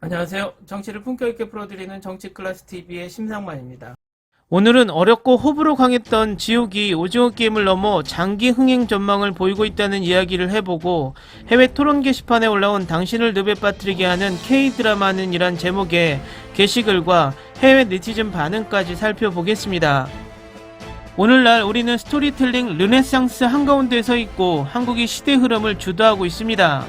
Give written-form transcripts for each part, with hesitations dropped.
안녕하세요. 정치를 품격 있게 풀어드리는 정치클래스TV의 심상만입니다. 오늘은 어렵고 호불호 강했던 지옥이 오징어 게임을 넘어 장기 흥행 전망을 보이고 있다는 이야기를 해보고, 해외 토론 게시판에 올라온 당신을 늪에 빠뜨리게 하는 K드라마는 이란 제목의 게시글과 해외 네티즌 반응까지 살펴보겠습니다. 오늘날 우리는 스토리텔링 르네상스 한가운데 서 있고 한국이 시대 흐름을 주도하고 있습니다.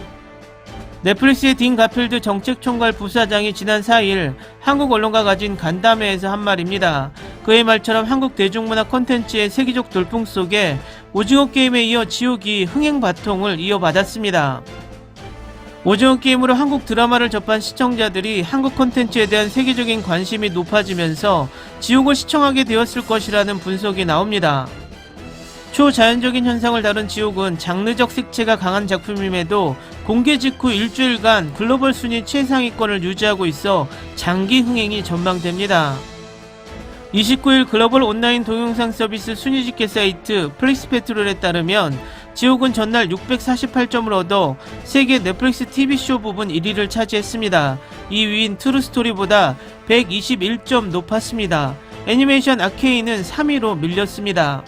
넷플릭스의 딘 가필드 정책총괄 부사장이 지난 4일 한국 언론과 가진 간담회에서 한 말입니다. 그의 말처럼 한국 대중문화 콘텐츠의 세계적 돌풍 속에 오징어 게임에 이어 지옥이 흥행 바통을 이어받았습니다. 오징어 게임으로 한국 드라마를 접한 시청자들이 한국 콘텐츠에 대한 세계적인 관심이 높아지면서 지옥을 시청하게 되었을 것이라는 분석이 나옵니다. 초자연적인 현상을 다룬 지옥은 장르적 색채가 강한 작품임에도 공개 직후 일주일간 글로벌 순위 최상위권을 유지하고 있어 장기 흥행이 전망됩니다. 29일 글로벌 온라인 동영상 서비스 순위 집계 사이트 플릭스페트롤에 따르면 지옥은 전날 648점을 얻어 세계 넷플릭스 TV쇼 부분 1위를 차지했습니다. 2위인 트루스토리보다 121점 높았습니다. 애니메이션 아케인은 3위로 밀렸습니다.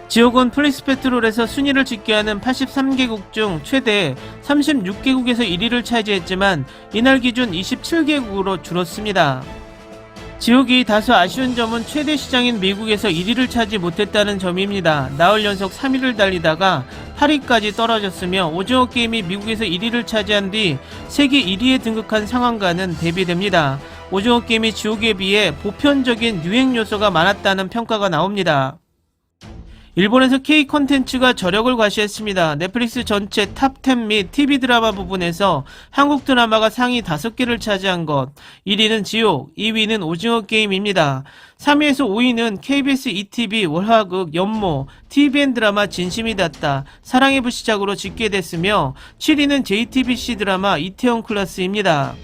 지옥은 플릭스페트롤에서 순위를 집계하는 83개국 중 최대 36개국에서 1위를 차지했지만 이날 기준 27개국으로 줄었습니다. 지옥이 다소 아쉬운 점은 최대 시장인 미국에서 1위를 차지 못했다는 점입니다. 나흘 연속 3위를 달리다가 8위까지 떨어졌으며 오징어 게임이 미국에서 1위를 차지한 뒤 세계 1위에 등극한 상황과는 대비됩니다. 오징어 게임이 지옥에 비해 보편적인 유행 요소가 많았다는 평가가 나옵니다. 일본에서 K 콘텐츠가 저력을 과시했습니다. 넷플릭스 전체 탑10 및 TV 드라마 부분에서 한국 드라마가 상위 5개를 차지한 것, 1위는 지옥, 2위는 오징어 게임입니다. 3위에서 5위는 KBS ETV 월화극 연모, TVN 드라마 진심이 닿다, 사랑의 불시착으로 집계됐으며 7위는 JTBC 드라마 이태원 클라스입니다.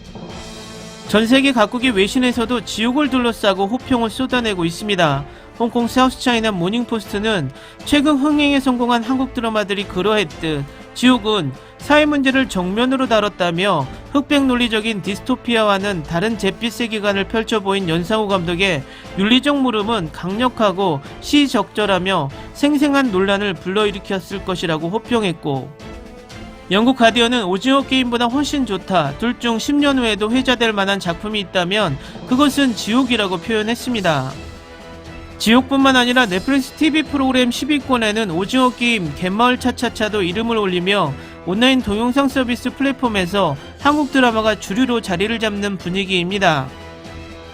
전세계 각국의 외신에서도 지옥을 둘러싸고 호평을 쏟아내고 있습니다. 홍콩 사우스차이나 모닝포스트는 최근 흥행에 성공한 한국 드라마들이 그러했듯 지옥은 사회 문제를 정면으로 다뤘다며 흑백 논리적인 디스토피아와는 다른 잿빛 세계관을 펼쳐보인 연상호 감독의 윤리적 물음은 강력하고 시적절하며 생생한 논란을 불러일으켰을 것이라고 호평했고, 영국 가디언은 오징어 게임보다 훨씬 좋다, 둘 중 10년 후에도 회자될 만한 작품이 있다면 그것은 지옥이라고 표현했습니다. 지옥뿐만 아니라 넷플릭스 TV 프로그램 10위권에는 오징어 게임, 갯마을 차차차도 이름을 올리며 온라인 동영상 서비스 플랫폼에서 한국 드라마가 주류로 자리를 잡는 분위기입니다.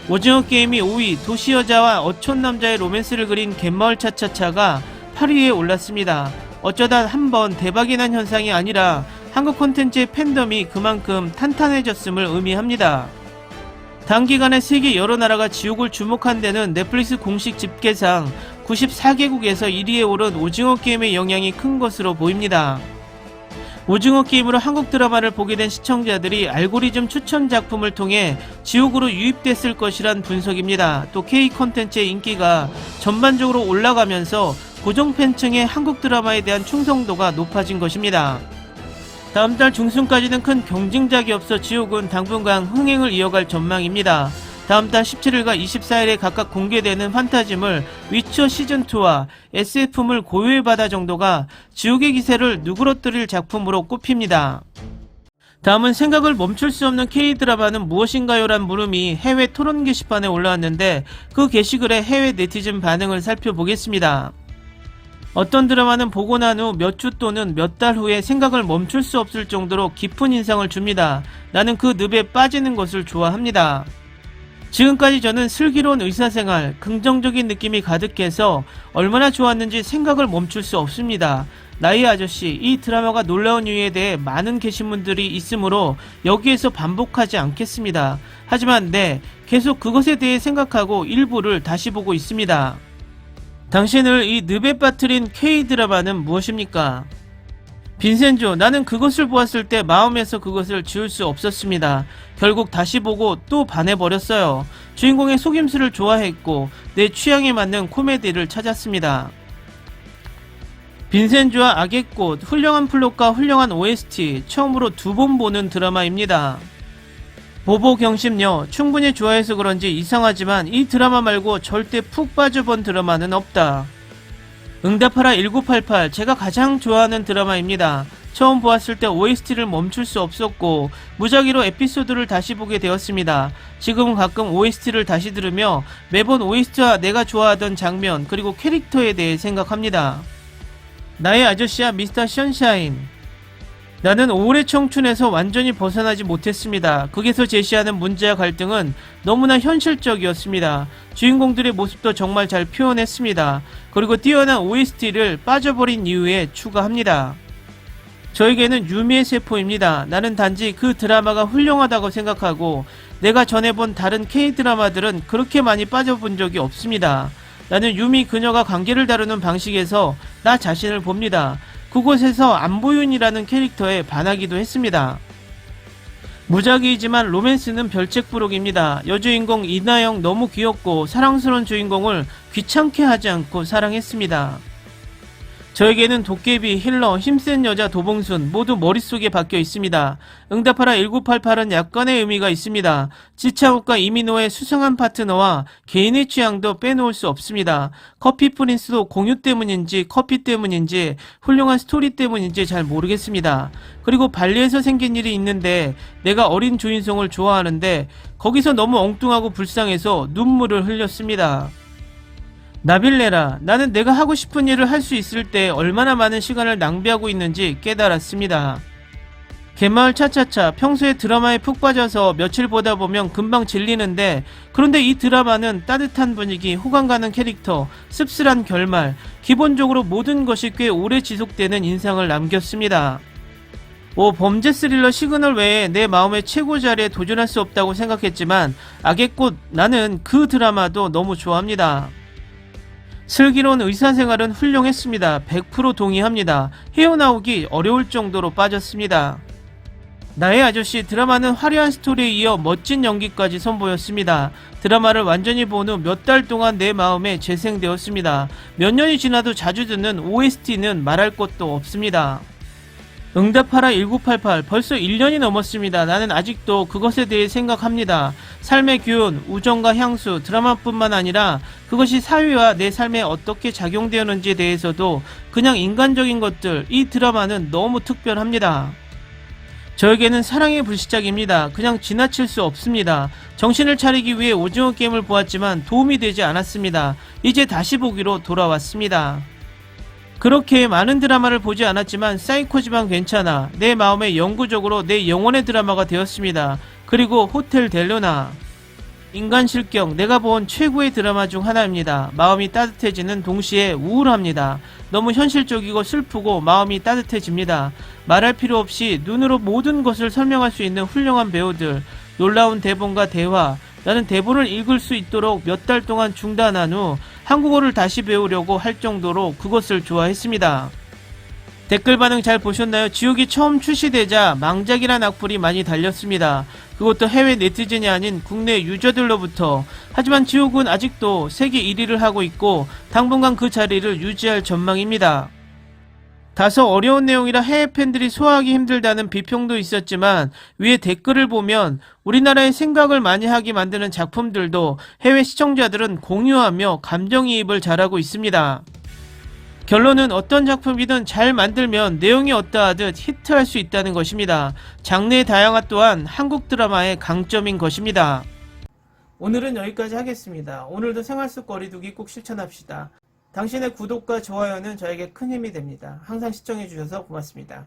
오징어 게임이 5위, 도시여자와 어촌남자의 로맨스를 그린 갯마을 차차차가 8위에 올랐습니다. 어쩌다 한번 대박이 난 현상이 아니라 한국 콘텐츠의 팬덤이 그만큼 탄탄해졌음을 의미합니다. 단기간에 세계 여러 나라가 지옥을 주목한 데는 넷플릭스 공식 집계상 94개국에서 1위에 오른 오징어 게임의 영향이 큰 것으로 보입니다. 오징어 게임으로 한국 드라마를 보게 된 시청자들이 알고리즘 추천 작품을 통해 지옥으로 유입됐을 것이란 분석입니다. 또 K 콘텐츠의 인기가 전반적으로 올라가면서 고정 팬층의 한국 드라마에 대한 충성도가 높아진 것입니다. 다음 달 중순까지는 큰 경쟁작이 없어 지옥은 당분간 흥행을 이어갈 전망입니다. 다음 달 17일과 24일에 각각 공개되는 판타지물 위쳐 시즌2와 SF물 고요의 바다 정도가 지옥의 기세를 누그러뜨릴 작품으로 꼽힙니다. 다음은 생각을 멈출 수 없는 K드라마는 무엇인가요? 란 물음이 해외 토론 게시판에 올라왔는데 그 게시글의 해외 네티즌 반응을 살펴보겠습니다. 어떤 드라마는 보고 난 후 몇 주 또는 몇 달 후에 생각을 멈출 수 없을 정도로 깊은 인상을 줍니다. 나는 그 늪에 빠지는 것을 좋아합니다. 지금까지 저는 슬기로운 의사생활, 긍정적인 느낌이 가득해서 얼마나 좋았는지 생각을 멈출 수 없습니다. 나의 아저씨, 이 드라마가 놀라운 이유에 대해 많은 게시문들이 있으므로 여기에서 반복하지 않겠습니다. 하지만 계속 그것에 대해 생각하고 일부를 다시 보고 있습니다. 당신을 이 늪에 빠뜨린 K드라마는 무엇입니까? 빈센조, 나는 그것을 보았을 때 마음에서 그것을 지울 수 없었습니다. 결국 다시 보고 또 반해버렸어요. 주인공의 속임수를 좋아했고 내 취향에 맞는 코미디를 찾았습니다. 빈센조와 악의 꽃, 훌륭한 플롯과 훌륭한 OST, 처음으로 2번 보는 드라마입니다. 보보 경심녀 충분히 좋아해서 그런지 이상하지만 이 드라마 말고 절대 푹 빠져본 드라마는 없다. 응답하라 1988 제가 가장 좋아하는 드라마입니다. 처음 보았을 때 OST를 멈출 수 없었고 무작위로 에피소드를 다시 보게 되었습니다. 지금은 가끔 OST를 다시 들으며 매번 OST와 내가 좋아하던 장면 그리고 캐릭터에 대해 생각합니다. 나의 아저씨야 미스터 션샤인. 나는 오래 청춘에서 완전히 벗어나지 못했습니다. 극에서 제시하는 문제와 갈등은 너무나 현실적이었습니다. 주인공들의 모습도 정말 잘 표현했습니다. 그리고 뛰어난 OST를 빠져버린 이유에 추가합니다. 저에게는 유미의 세포입니다. 나는 단지 그 드라마가 훌륭하다고 생각하고 내가 전에 본 다른 K-드라마들은 그렇게 많이 빠져본 적이 없습니다. 나는 유미 그녀가 관계를 다루는 방식에서 나 자신을 봅니다. 그곳에서 안보윤이라는 캐릭터에 반하기도 했습니다. 무작위이지만 로맨스는 별책부록입니다. 여주인공 이나영 너무 귀엽고 사랑스러운 주인공을 귀찮게 하지 않고 사랑했습니다. 저에게는 도깨비, 힐러, 힘센 여자 도봉순 모두 머릿속에 박혀 있습니다. 응답하라 1988은 약간의 의미가 있습니다. 지차욱과 이민호의 수상한 파트너와 개인의 취향도 빼놓을 수 없습니다. 커피 프린스도 공유 때문인지 커피 때문인지 훌륭한 스토리 때문인지 잘 모르겠습니다. 그리고 발리에서 생긴 일이 있는데 내가 어린 주인공을 좋아하는데 거기서 너무 엉뚱하고 불쌍해서 눈물을 흘렸습니다. 나빌레라, 나는 내가 하고 싶은 일을 할 수 있을 때 얼마나 많은 시간을 낭비하고 있는지 깨달았습니다. 갯마을 차차차, 평소에 드라마에 푹 빠져서 며칠 보다 보면 금방 질리는데 그런데 이 드라마는 따뜻한 분위기, 호감 가는 캐릭터, 씁쓸한 결말, 기본적으로 모든 것이 꽤 오래 지속되는 인상을 남겼습니다. 범죄 스릴러 시그널 외에 내 마음의 최고 자리에 도전할 수 없다고 생각했지만 악의 꽃, 나는 그 드라마도 너무 좋아합니다. 슬기로운 의사생활은 훌륭했습니다. 100% 동의합니다. 헤어나오기 어려울 정도로 빠졌습니다. 나의 아저씨 드라마는 화려한 스토리에 이어 멋진 연기까지 선보였습니다. 드라마를 완전히 본 후 몇 달 동안 내 마음에 재생되었습니다. 몇 년이 지나도 자주 듣는 OST는 말할 것도 없습니다. 응답하라 1988 벌써 1년이 넘었습니다. 나는 아직도 그것에 대해 생각합니다. 삶의 교훈, 우정과 향수, 드라마뿐만 아니라 그것이 사회와 내 삶에 어떻게 작용되었는지에 대해서도 그냥 인간적인 것들, 이 드라마는 너무 특별합니다. 저에게는 사랑의 불시착입니다. 그냥 지나칠 수 없습니다. 정신을 차리기 위해 오징어 게임을 보았지만 도움이 되지 않았습니다. 이제 다시 보기로 돌아왔습니다. 그렇게 많은 드라마를 보지 않았지만 사이코지만 괜찮아 내 마음에 영구적으로 내 영혼의 드라마가 되었습니다. 그리고 호텔 델루나, 인간 실격, 내가 본 최고의 드라마 중 하나입니다. 마음이 따뜻해지는 동시에 우울합니다. 너무 현실적이고 슬프고 마음이 따뜻해집니다. 말할 필요 없이 눈으로 모든 것을 설명할 수 있는 훌륭한 배우들, 놀라운 대본과 대화. 나는 대본을 읽을 수 있도록 몇 달 동안 중단한 후 한국어를 다시 배우려고 할 정도로 그것을 좋아했습니다. 댓글 반응 잘 보셨나요? 지옥이 처음 출시되자 망작이란 악플이 많이 달렸습니다. 그것도 해외 네티즌이 아닌 국내 유저들로부터. 하지만 지옥은 아직도 세계 1위를 하고 있고 당분간 그 자리를 유지할 전망입니다. 다소 어려운 내용이라 해외 팬들이 소화하기 힘들다는 비평도 있었지만 위에 댓글을 보면 우리나라의 생각을 많이 하게 만드는 작품들도 해외 시청자들은 공유하며 감정이입을 잘하고 있습니다. 결론은 어떤 작품이든 잘 만들면 내용이 어떠하듯 히트할 수 있다는 것입니다. 장르의 다양화 또한 한국 드라마의 강점인 것입니다. 오늘은 여기까지 하겠습니다. 오늘도 생활 속 거리두기 꼭 실천합시다. 당신의 구독과 좋아요는 저에게 큰 힘이 됩니다. 항상 시청해주셔서 고맙습니다.